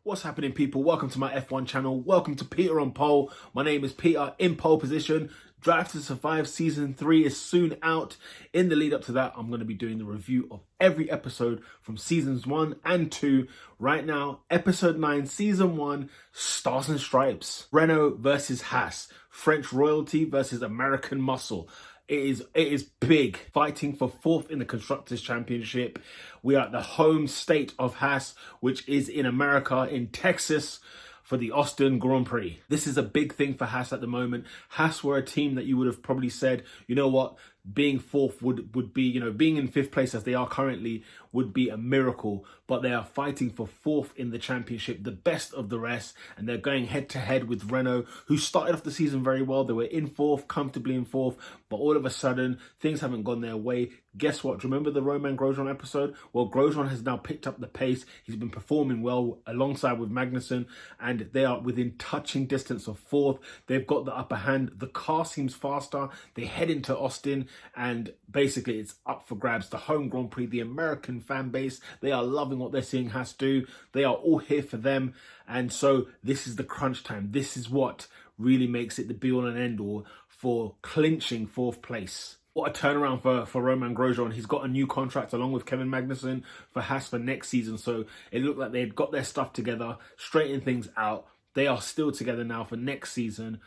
What's happening, people? Welcome to my F1 channel. Welcome to Peter on Pole. My name is Peter in pole position. Drive to Survive Season 3 is soon out. In the lead up to that, I'm going to be doing the review of every episode from Seasons 1 and 2. Right now, Episode 9, Season 1, Stars and Stripes. Renault versus Haas. French royalty versus American muscle. It is big, fighting for fourth in the Constructors Championship. We are at the home state of Haas, which is in America, in Texas, for the Austin Grand Prix. This is a big thing for Haas at the moment. Haas were a team that you would have probably said, you know what, being fourth would be, you know, being in fifth place as they are currently would be a miracle, but they are fighting for fourth in the championship, the best of the rest, and they're going head to head with Renault, who started off the season very well. They were in fourth, comfortably in fourth, but all of a sudden, things haven't gone their way. Guess what? Do you remember the Romain Grosjean episode? Well, Grosjean has now picked up the pace. He's been performing well alongside with Magnussen, and they are within touching distance of fourth. They've got the upper hand. The car seems faster. They head into Austin, and basically it's up for grabs. The home Grand Prix, the American fan base, they are loving what they're seeing Haas do. They are all here for them, and so this is the crunch time. This is what really makes it the be all and end all for clinching fourth place. What a turnaround for Romain Grosjean. He's got a new contract along with Kevin Magnussen for Haas for next season, so it looked like they'd got their stuff together, straightened things out. They are still together now for next season.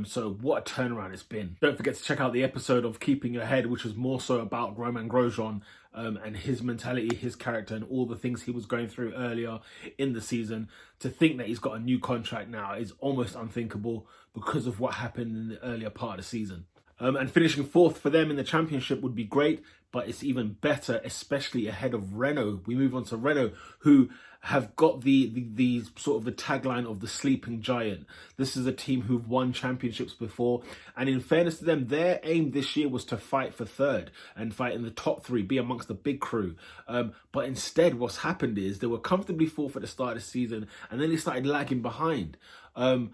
So what a turnaround it's been. Don't forget to check out the episode of Keeping Your Head, which was more so about Romain Grosjean and his mentality, his character, and all the things he was going through earlier in the season. To think that he's got a new contract now is almost unthinkable because of what happened in the earlier part of the season. And finishing fourth for them in the championship would be great, but it's even better, especially ahead of Renault. We move on to Renault, who have got the sort of the tagline of the sleeping giant. This is a team who've won championships before, and in fairness to them, their aim this year was to fight for third and fight in the top three, be amongst the big crew. But instead, what's happened is they were comfortably fourth at the start of the season, and then they started lagging behind. And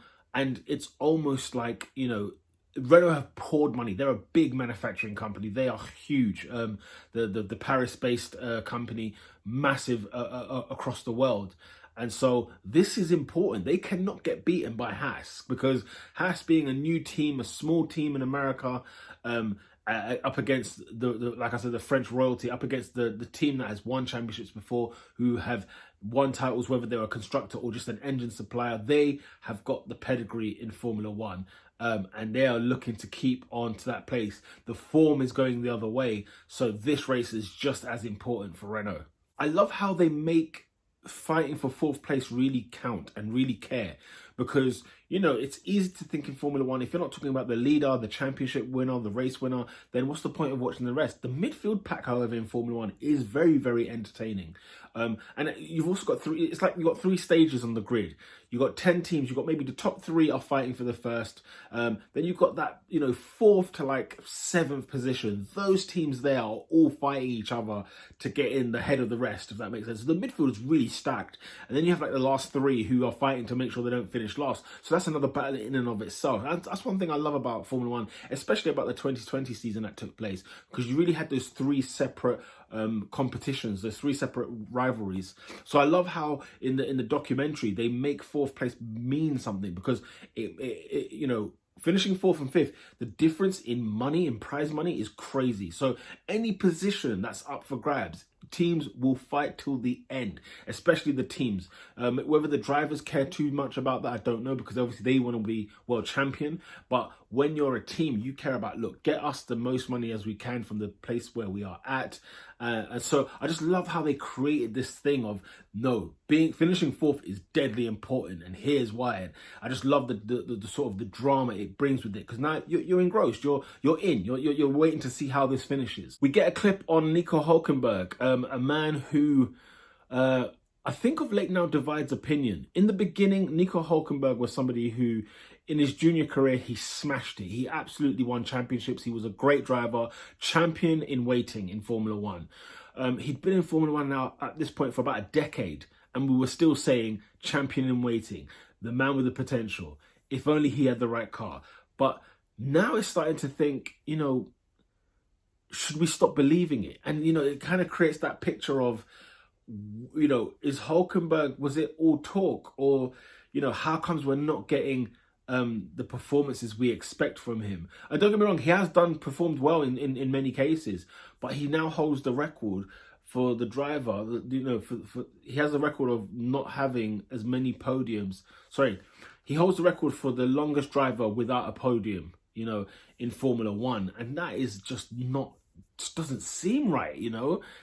it's almost like, you know, Renault have poured money. They're a big manufacturing company. They are huge. The Paris-based company, massive across the world. And so this is important. They cannot get beaten by Haas, because Haas, being a new team, a small team in America, up against like I said, the French royalty, up against the team that has won championships before, who have won titles, whether they're a constructor or just an engine supplier. They have got the pedigree in Formula One. And they are looking to keep on to that place. The form is going the other way, so this race is just as important for Renault. I love how they make fighting for fourth place really count and really care, because, you know, it's easy to think in Formula One, if you're not talking about the leader, the championship winner, the race winner, then what's the point of watching the rest? The midfield pack, however, in Formula One is very, very entertaining. And you've also got it's like you've got three stages on the grid. You've got 10 teams. You've got maybe the top three are fighting for the first. Then you've got that, you know, fourth to like seventh position. Those teams there are all fighting each other to get in the head of the rest, if that makes sense. So the midfield is really stacked. And then you have like the last three who are fighting to make sure they don't finish last. So that's another battle in and of itself. And that's one thing I love about Formula One, especially about the 2020 season that took place, because you really had those three separate competitions, those three separate rivalries. So I love how in the documentary they make fourth place mean something, because it you know, finishing fourth and fifth, the difference in money, in prize money, is crazy. So any position that's up for grabs, teams will fight till the end, especially the teams. Whether the drivers care too much about that, I don't know, because obviously they want to be world champion. But when you're a team, you care about, look, get us the most money as we can from the place where we are at. And so I just love how they created this thing of, no, finishing fourth is deadly important, and here's why. And I just love the sort of the drama it brings with it, because now you're engrossed, you're waiting to see how this finishes. We get a clip on Nico Hulkenberg, a man who I think of late now divides opinion. In the beginning, Nico Hulkenberg was somebody who, in his junior career, he smashed it. He absolutely won championships. He was a great driver, champion in waiting in Formula One. He'd been in Formula One now at this point for about a decade, and we were still saying champion in waiting, the man with the potential, if only he had the right car. But now it's starting to think, you know, should we stop believing it? And, you know, it kind of creates that picture of, is Hulkenberg, was it all talk, or, how comes we're not getting the performances we expect from him? And don't get me wrong, he has performed well in many cases, but he now holds the record for the driver, he has a record of not having as many podiums. Sorry, he holds the record for the longest driver without a podium, in Formula One. And that is just doesn't seem right,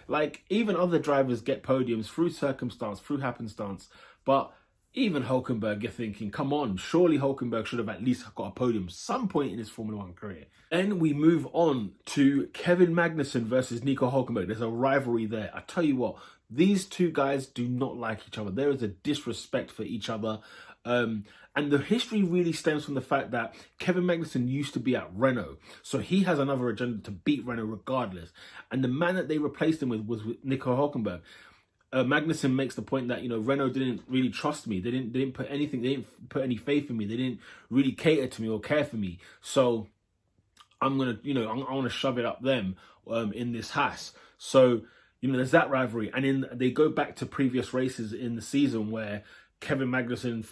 Like, even other drivers get podiums through circumstance, through happenstance, but even Hulkenberg, you're thinking, come on, surely Hulkenberg should have at least got a podium some point in his Formula One career. Then we move on to Kevin Magnussen versus Nico Hulkenberg. There's a rivalry there. I tell you what, these two guys do not like each other. There is a disrespect for each other. And the history really stems from the fact that Kevin Magnussen used to be at Renault. So he has another agenda to beat Renault regardless. And the man that they replaced him with was Nico Hulkenberg. Magnussen makes the point that, Renault didn't really trust me. They didn't put any faith in me. They didn't really cater to me or care for me. So I'm going to, I want to shove it up them in this Haas. So, there's that rivalry. And then they go back to previous races in the season where Kevin Magnussen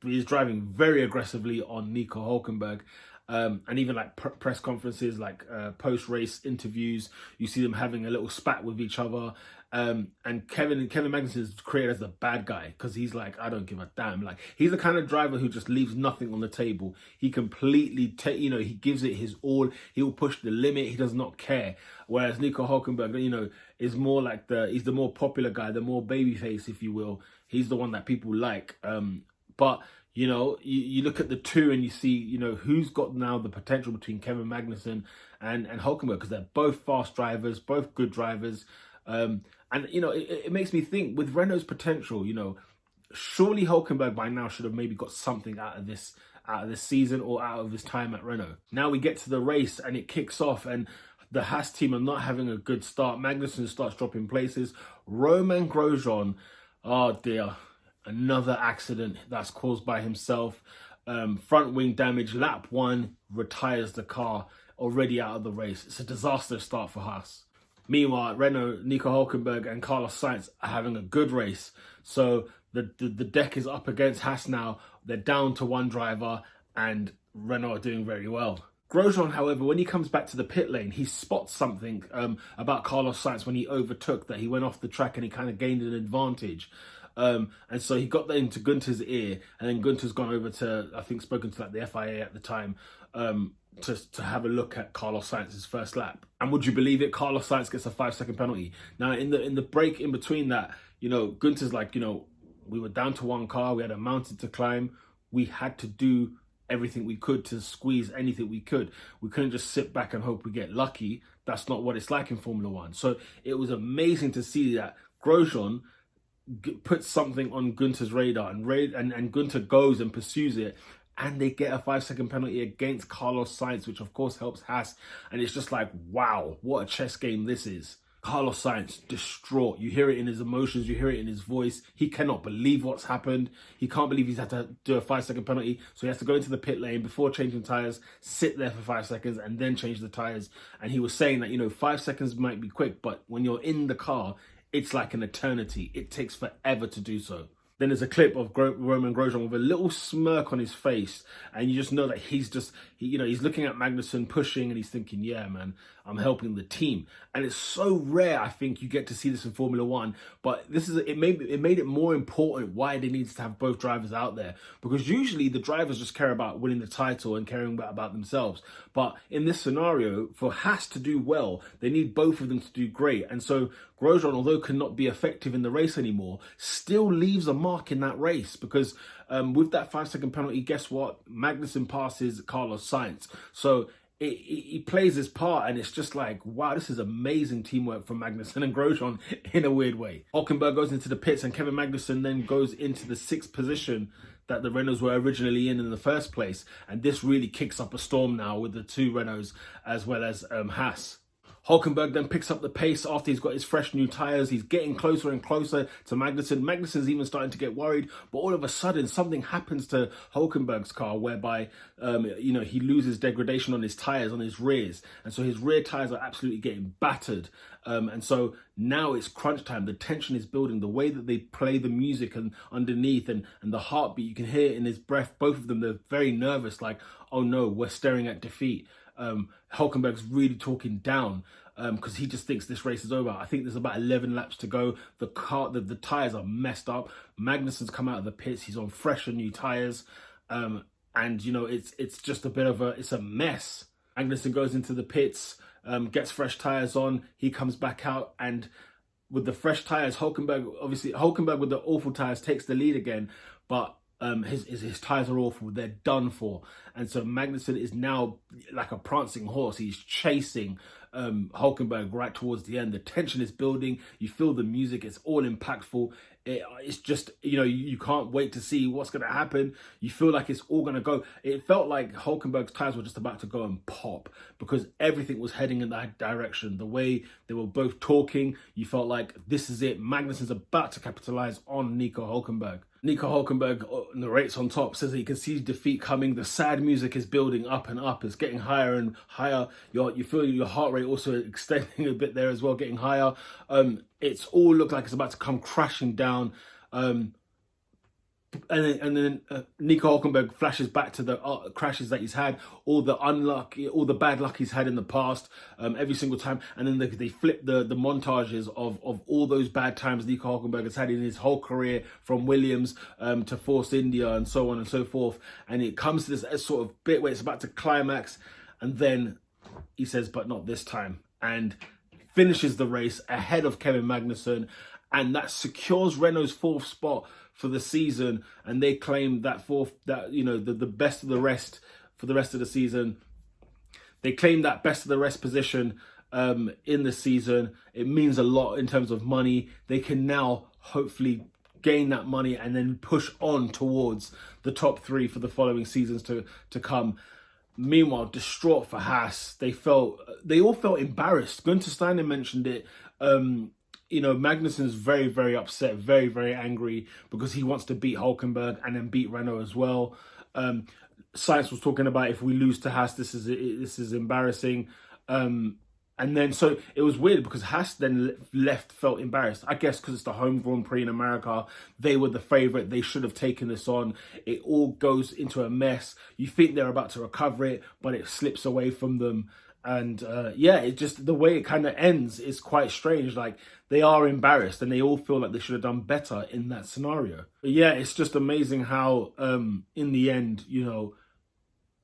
is driving very aggressively on Nico Hulkenberg. And even like press conferences, like post-race interviews, you see them having a little spat with each other. And Kevin Magnussen is created as the bad guy because he's like, I don't give a damn. Like, he's the kind of driver who just leaves nothing on the table. He completely, he gives it his all. He will push the limit. He does not care. Whereas Nico Hulkenberg, is more like he's the more popular guy, the more babyface, if you will. He's the one that people like. But you look at the two and you see, who's got now the potential between Kevin Magnussen and Hulkenberg, because they're both fast drivers, both good drivers. It makes me think, with Renault's potential, surely Hulkenberg by now should have maybe got something out of this season or out of his time at Renault. Now we get to the race and it kicks off, and the Haas team are not having a good start. Magnussen starts dropping places. Romain Grosjean, oh dear, another accident that's caused by himself. Front wing damage, lap 1, retires the car, already out of the race. It's a disastrous start for Haas. Meanwhile, Renault, Nico Hulkenberg and Carlos Sainz are having a good race. So the deck is up against Haas now. They're down to one driver and Renault are doing very well. Grosjean, however, when he comes back to the pit lane, he spots something about Carlos Sainz when he overtook, that he went off the track and he kind of gained an advantage. And so he got that into Gunter's ear, and then Gunter's gone over to, I think, spoken to like the FIA at the time, to have a look at Carlos Sainz's first lap. And would you believe it? Carlos Sainz gets a 5-second penalty. Now, in the break in between that, Gunter's like, we were down to one car, we had a mountain to climb, we had to do everything we could to squeeze anything we could. We couldn't just sit back and hope we get lucky. That's not what it's like in Formula One. So it was amazing to see that Grosjean puts something on Gunter's radar, and Gunter goes and pursues it, and they get a 5-second penalty against Carlos Sainz, which of course helps Haas. And it's just like, wow, what a chess game this is. Carlos Sainz, distraught. You hear it in his emotions, you hear it in his voice. He cannot believe what's happened. He can't believe he's had to do a 5-second penalty. So he has to go into the pit lane before changing tyres, sit there for 5 seconds, and then change the tyres. And he was saying that, 5 seconds might be quick, but when you're in the car, it's like an eternity. It takes forever to do so. Then there's a clip of Romain Grosjean with a little smirk on his face, and you just know that he's looking at Magnussen pushing, and he's thinking, yeah, man, I'm helping the team. And it's so rare, I think, you get to see this in Formula One, but it made it more important why they needed to have both drivers out there, because usually the drivers just care about winning the title and caring about themselves. But in this scenario, for Haas to do well, they need both of them to do great. And so Grosjean, although cannot be effective in the race anymore, still leaves a mark in that race, because with that 5-second penalty, guess what? Magnussen passes Carlos Sainz. So he plays his part, and it's just like, wow, this is amazing teamwork from Magnussen and Grosjean in a weird way. Hulkenberg goes into the pits, and Kevin Magnussen then goes into the 6th position that the Renaults were originally in the first place. And this really kicks up a storm now with the two Renaults as well as Haas. Hulkenberg then picks up the pace after he's got his fresh new tyres. He's getting closer and closer to Magnussen. Magnussen's even starting to get worried, but all of a sudden something happens to Hulkenberg's car whereby, he loses degradation on his tyres, on his rears. And so his rear tyres are absolutely getting battered. And so now it's crunch time. The tension is building. The way that they play the music and underneath and the heartbeat, you can hear it in his breath. Both of them, they're very nervous, like, oh no, we're staring at defeat. Hulkenberg's really talking down because he just thinks this race is over. I think there's about 11 laps to go. The tyres are messed up. Magnussen's come out of the pits. He's on fresher new tyres. And, it's just it's a mess. Magnussen goes into the pits, gets fresh tyres on. He comes back out, and with the fresh tyres, Hulkenberg with the awful tyres takes the lead again, but his tyres are awful. They're done for. And so Magnussen is now like a prancing horse. He's chasing Hulkenberg right towards the end. The tension is building. You feel the music. It's all impactful. It's just, you can't wait to see what's going to happen. You feel like it's all going to go. It felt like Hulkenberg's tyres were just about to go and pop because everything was heading in that direction. The way they were both talking, you felt like this is it. Magnussen's about to capitalize on Nico Hulkenberg. Nico Hulkenberg narrates on top, says that he can see defeat coming. The sad music is building up and up. It's getting higher and higher. You feel your heart rate also extending a bit there as well, getting higher. It's all looked like it's about to come crashing down. And then Nico Hulkenberg flashes back to the crashes that he's had, all the bad luck he's had in the past, every single time. And then they flip the montages of all those bad times Nico Hulkenberg has had in his whole career, from Williams to Force India and so on and so forth. And it comes to this sort of bit where it's about to climax, and then he says, "But not this time," and finishes the race ahead of Kevin Magnussen, and that secures Renault's 4th spot for the season. And they claim that the best of the rest for the rest of the season. They claim that best of the rest position in the season. It means a lot in terms of money. They can now hopefully gain that money and then push on towards the top 3 for the following seasons to come. Meanwhile, distraught for Haas, they all felt embarrassed. Gunther Steiner mentioned it. Magnussen's very, very upset, very, very angry because he wants to beat Hulkenberg and then beat Renault as well. Sainz was talking about, if we lose to Haas, this is embarrassing. And then so it was weird because Haas then felt embarrassed. I guess because it's the home Grand Prix in America. They were the favourite. They should have taken this on. It all goes into a mess. You think they're about to recover it, but it slips away from them. And it just, the way it kind of ends is quite strange. Like, they are embarrassed and they all feel like they should have done better in that scenario. But yeah, it's just amazing how in the end,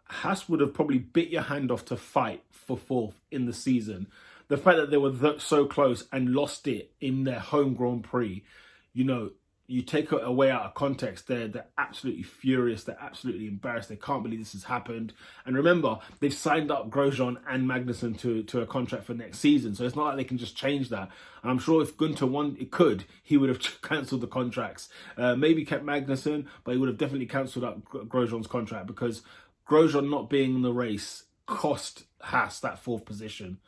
Haas would have probably bit your hand off to fight for 4th in the season. The fact that they were so close and lost it in their home Grand Prix, you take it away out of context, they're absolutely furious. They're absolutely embarrassed. They can't believe this has happened. And remember, they've signed up Grosjean and Magnussen to a contract for next season. So it's not like they can just change that. And I'm sure if Gunther he would have cancelled the contracts. Maybe kept Magnussen, but he would have definitely cancelled out Grosjean's contract because Grosjean not being in the race cost Haas that 4th position.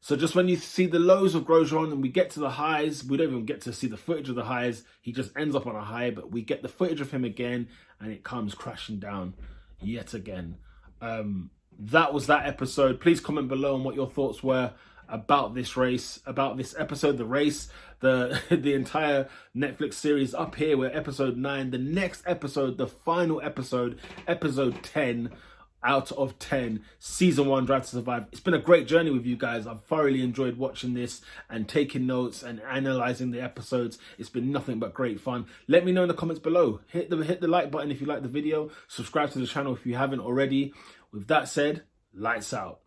So just when you see the lows of Grosjean and we get to the highs, we don't even get to see the footage of the highs. He just ends up on a high, but we get the footage of him again and it comes crashing down yet again. That was that episode. Please comment below on what your thoughts were about this race, about this episode, the race, the entire Netflix series up here. We're episode 9. The next episode, the final episode, episode 10 out of 10, season 1, Drive to Survive. It's been a great journey with you guys. I've thoroughly enjoyed watching this and taking notes and analysing the episodes. It's been nothing but great fun. Let me know in the comments below. Hit the like button if you like the video. Subscribe to the channel if you haven't already. With that said, lights out.